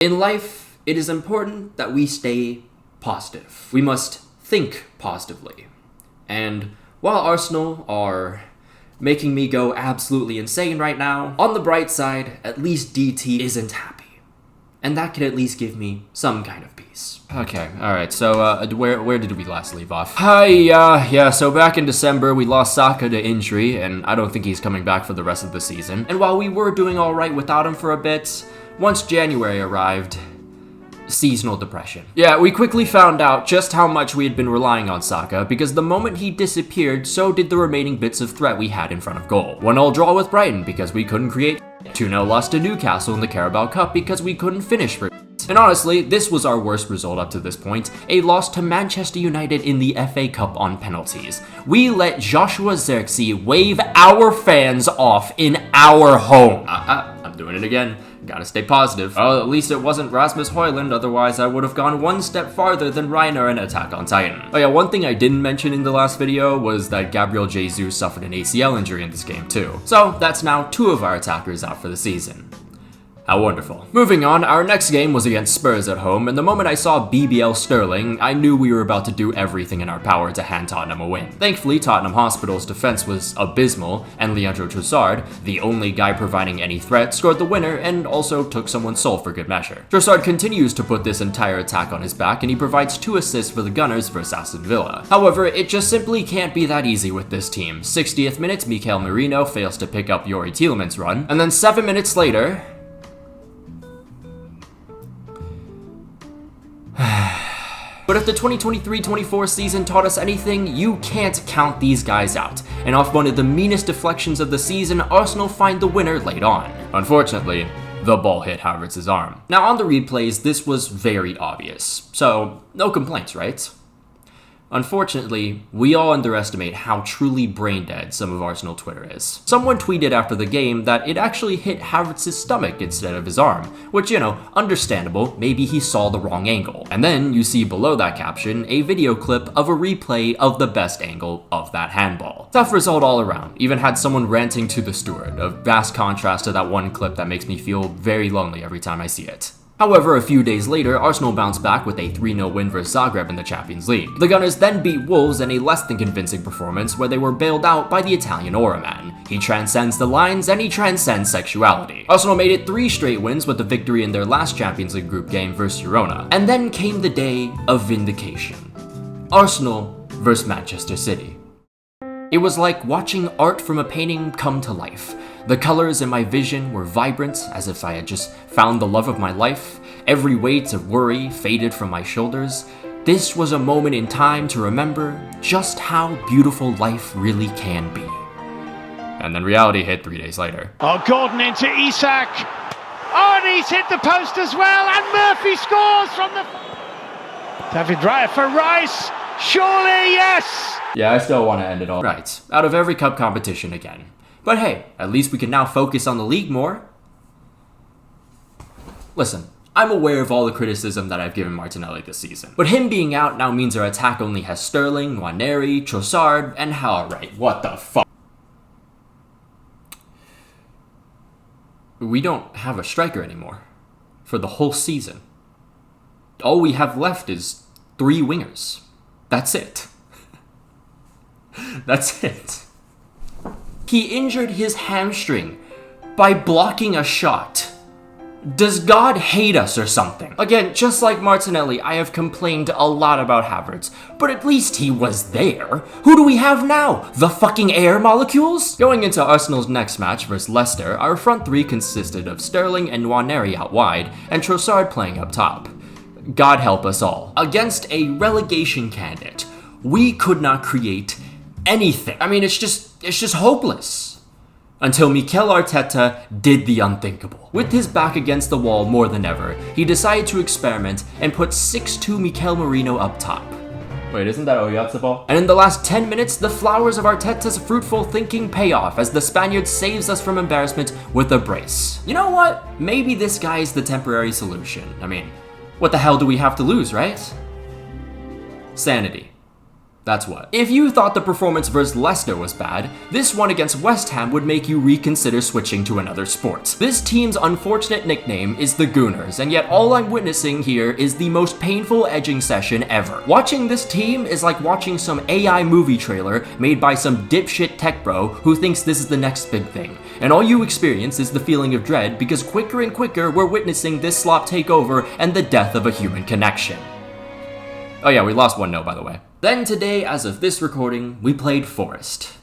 In life, it is important that we stay positive. We must think positively. And while Arsenal are making me go absolutely insane right now, on the bright side, at least DT isn't happy. And that could at least give me some kind of peace. Okay, alright, so where did we last leave off? So back in December, we lost Saka to injury, and I don't think he's coming back for the rest of the season. And while we were doing alright without him for a bit, once January arrived, seasonal depression. Yeah, we quickly found out just how much we had been relying on Saka, because the moment he disappeared, so did the remaining bits of threat we had in front of goal. 1-1 draw with Brighton because we couldn't create. 2-0 loss to Newcastle in the Carabao Cup because we couldn't finish for. And honestly, this was our worst result up to this point, a loss to Manchester United in the FA Cup on penalties. We let Joshua Zirkzee wave our fans off in our home. I'm doing it again. Gotta stay positive. Well, at least it wasn't Rasmus Højlund, otherwise I would have gone one step farther than Reiner in Attack on Titan. Oh yeah, one thing I didn't mention in the last video was that Gabriel Jesus suffered an ACL injury in this game too. So that's now 2 of our attackers out for the season. How wonderful. Moving on, our next game was against Spurs at home, and the moment I saw BBL Sterling, I knew we were about to do everything in our power to hand Tottenham a win. Thankfully, Tottenham Hotspur's defense was abysmal, and Leandro Trossard, the only guy providing any threat, scored the winner and also took someone's soul for good measure. Trossard continues to put this entire attack on his back, and he provides 2 assists for the Gunners versus Aston Villa. However, it just simply can't be that easy with this team. 60th minute, Mikel Merino fails to pick up Youri Tielemans' run, and then 7 minutes later, but if the 2023-24 season taught us anything, you can't count these guys out. And off one of the meanest deflections of the season, Arsenal find the winner late on. Unfortunately, the ball hit Havertz's arm. Now on the replays, this was very obvious. So, no complaints, right? Unfortunately, we all underestimate how truly brain-dead some of Arsenal Twitter is. Someone tweeted after the game that it actually hit Havertz's stomach instead of his arm, which, understandable, maybe he saw the wrong angle. And then you see below that caption a video clip of a replay of the best angle of that handball. Tough result all around, even had someone ranting to the steward, a vast contrast to that one clip that makes me feel very lonely every time I see it. However, a few days later, Arsenal bounced back with a 3-0 win versus Zagreb in the Champions League. The Gunners then beat Wolves in a less than convincing performance where they were bailed out by the Italian Aura man. He transcends the lines and he transcends sexuality. Arsenal made it 3 straight wins with the victory in their last Champions League group game versus Girona. And then came the day of vindication. Arsenal versus Manchester City. It was like watching art from a painting come to life. The colors in my vision were vibrant, as if I had just found the love of my life. Every weight of worry faded from my shoulders. This was a moment in time to remember just how beautiful life really can be. And then reality hit 3 days later. Oh, Gordon into Isak. Oh, and he's hit the post as well, and Murphy scores from the... David Raya for Rice. Surely, yes! Yeah, I still want to end it all right, out of every cup competition again. But hey, at least we can now focus on the league more. Listen, I'm aware of all the criticism that I've given Martinelli this season, but him being out now means our attack only has Sterling, Nwaneri, Trossard, and Howard. What the fuck? We don't have a striker anymore. For the whole season. All we have left is 3 wingers. That's it. That's it. He injured his hamstring by blocking a shot. Does God hate us or something? Again, just like Martinelli, I have complained a lot about Havertz, but at least he was there. Who do we have now? The fucking air molecules? Going into Arsenal's next match versus Leicester, our front 3 consisted of Sterling and Nwaneri out wide, and Trossard playing up top. God help us all. Against a relegation candidate, we could not create anything. I mean, it's just hopeless. Until Mikel Arteta did the unthinkable. With his back against the wall more than ever, he decided to experiment and put 6'2" Mikel Merino up top. Wait, isn't that Oyarzabal? And in the last 10 minutes, the flowers of Arteta's fruitful thinking pay off as the Spaniard saves us from embarrassment with a brace. You know what? Maybe this guy is the temporary solution. I mean, what the hell do we have to lose, right? Sanity. That's what. If you thought the performance versus Leicester was bad, this one against West Ham would make you reconsider switching to another sport. This team's unfortunate nickname is the Gooners, and yet all I'm witnessing here is the most painful edging session ever. Watching this team is like watching some AI movie trailer made by some dipshit tech bro who thinks this is the next big thing. And all you experience is the feeling of dread because quicker and quicker we're witnessing this slop take over and the death of a human connection. Oh yeah, we lost 1-0 by the way. Then today, as of this recording, we played Forest.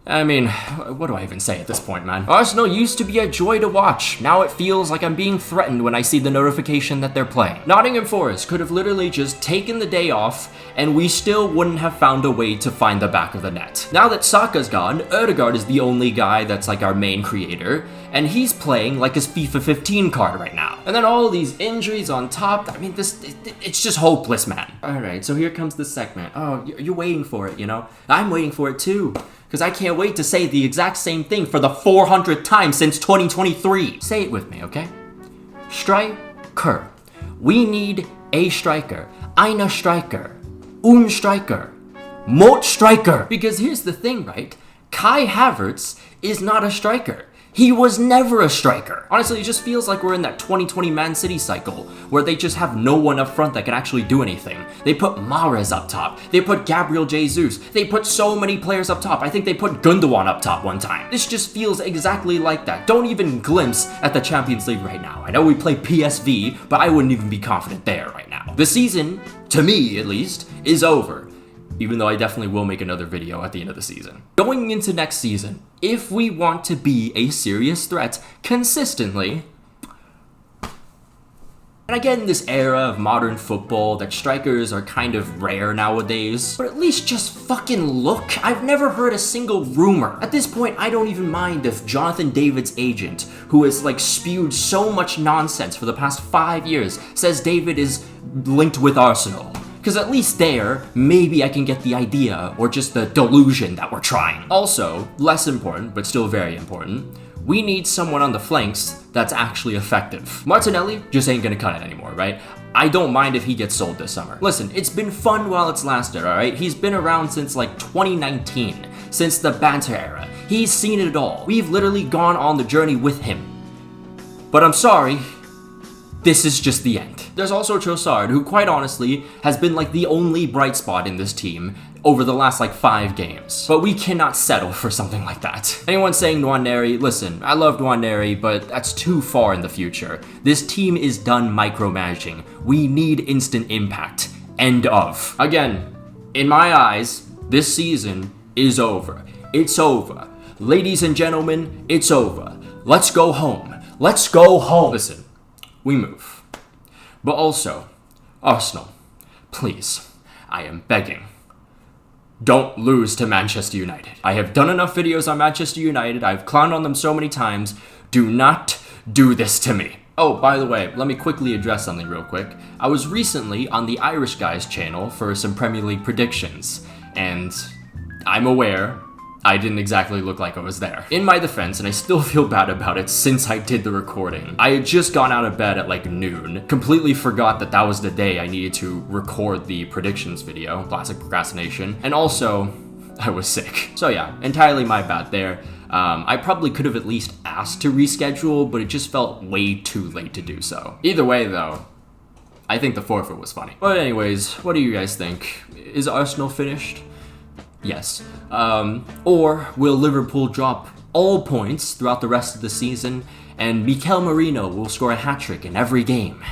I mean, what do I even say at this point, man? Arsenal used to be a joy to watch. Now it feels like I'm being threatened when I see the notification that they're playing. Nottingham Forest could have literally just taken the day off, and we still wouldn't have found a way to find the back of the net. Now that Saka's gone, Ødegaard is the only guy that's like our main creator, and he's playing like his FIFA 15 card right now. And then all these injuries on top, I mean, it's just hopeless, man. Alright, so here comes the segment. Oh, you're waiting for it, you know? I'm waiting for it too. Because I can't wait to say the exact same thing for the 400th time since 2023. Say it with me, okay? Striker. We need a striker. Eine striker. Un striker. Mot striker. Because here's the thing, right? Kai Havertz is not a striker. He was never a striker. Honestly, it just feels like we're in that 2020 Man City cycle where they just have no one up front that can actually do anything. They put Mahrez up top. They put Gabriel Jesus. They put so many players up top. I think they put Gundogan up top one time. This just feels exactly like that. Don't even glimpse at the Champions League right now. I know we play PSV, but I wouldn't even be confident there right now. The season, to me at least, is over. Even though I definitely will make another video at the end of the season. Going into next season, if we want to be a serious threat consistently, and again, in this era of modern football that strikers are kind of rare nowadays, but at least just fucking look. I've never heard a single rumor. At this point, I don't even mind if Jonathan David's agent, who has like spewed so much nonsense for the past 5 years, says David is linked with Arsenal. Because at least there, maybe I can get the idea or just the delusion that we're trying. Also, less important, but still very important, we need someone on the flanks that's actually effective. Martinelli just ain't gonna cut it anymore, right? I don't mind if he gets sold this summer. Listen, it's been fun while it's lasted, alright? He's been around since like 2019, since the banter era. He's seen it all. We've literally gone on the journey with him. But I'm sorry, this is just the end. There's also Trossard, who quite honestly has been like the only bright spot in this team over the last like 5 games. But we cannot settle for something like that. Anyone saying Nwaneri, listen, I love Nwaneri, but that's too far in the future. This team is done micromanaging. We need instant impact. End of. Again, in my eyes, this season is over. It's over. Ladies and gentlemen, it's over. Let's go home. Let's go home. Listen, we move. But also, Arsenal, please, I am begging, don't lose to Manchester United. I have done enough videos on Manchester United. I've clowned on them so many times. Do not do this to me. Oh, by the way, let me quickly address something real quick. I was recently on the Irish Guys channel for some Premier League predictions, and I'm aware I didn't exactly look like I was there. In my defense, and I still feel bad about it since I did the recording, I had just gone out of bed at like noon, completely forgot that that was the day I needed to record the predictions video, classic procrastination, and also, I was sick. So yeah, entirely my bad there. I probably could have at least asked to reschedule, but it just felt way too late to do so. Either way though, I think the forfeit was funny. But anyways, what do you guys think? Is Arsenal finished? Yes. Or will Liverpool drop all points throughout the rest of the season and Mikel Merino will score a hat-trick in every game?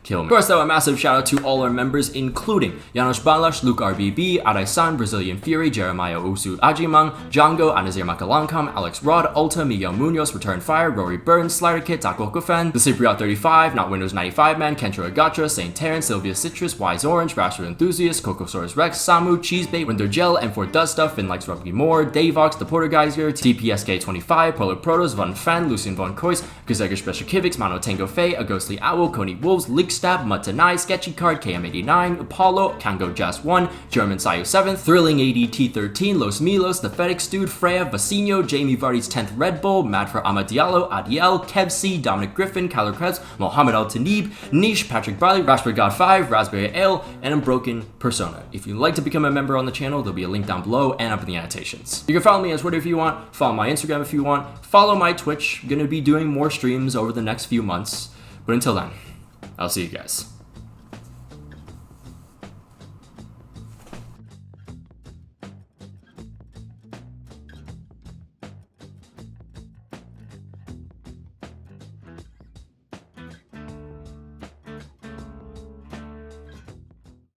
Kill me. Of course, though, a massive shout out to all our members, including Janos Balas, Luke RBB, Araisan, Brazilian Fury, Jeremiah Usud Ajimang, Django, Anazir Makalankam, Alex Rod, Ulta, Miguel Munoz, Return Fire, Rory Burns, Slider Kit, Takokofan, The Cypriot 35, Not Windows 95 Man, Kentro Agatra, St. Terrence, Sylvia Citrus, Wise Orange, Rashford Enthusiast, Cocosaurus Rex, Samu, Cheesebait, Winter Gel, M4 Does Stuff, Finn Likes Rugby More, Davox, The Portergeiser, TPSK25, Polar Protos, Von Fan, Lucien Von Kois, Kuzeger Special Kivix, Mano Tango Fei, A Ghostly Owl, Coney Wolves, Leaks Stab, Mutanai, Sketchy Card, KM89, Apollo, Kango Jazz 1, German Sayo 7, Thrilling AD T13, Los Milos, The FedEx Dude, Freya, Vecino, Jamie Vardy's 10th Red Bull, Mad for Amadiallo, Adiel, Kev C, Dominic Griffin, Kyler Krebs, Mohammed Al Tanib, Niche, Patrick Barley, Raspberry God 5, Raspberry Ale, and Unbroken Persona. If you'd like to become a member on the channel, there'll be a link down below and up in the annotations. You can follow me on Twitter if you want, follow my Instagram if you want, follow my Twitch. I'm gonna be doing more streams over the next few months. But until then, I'll see you guys.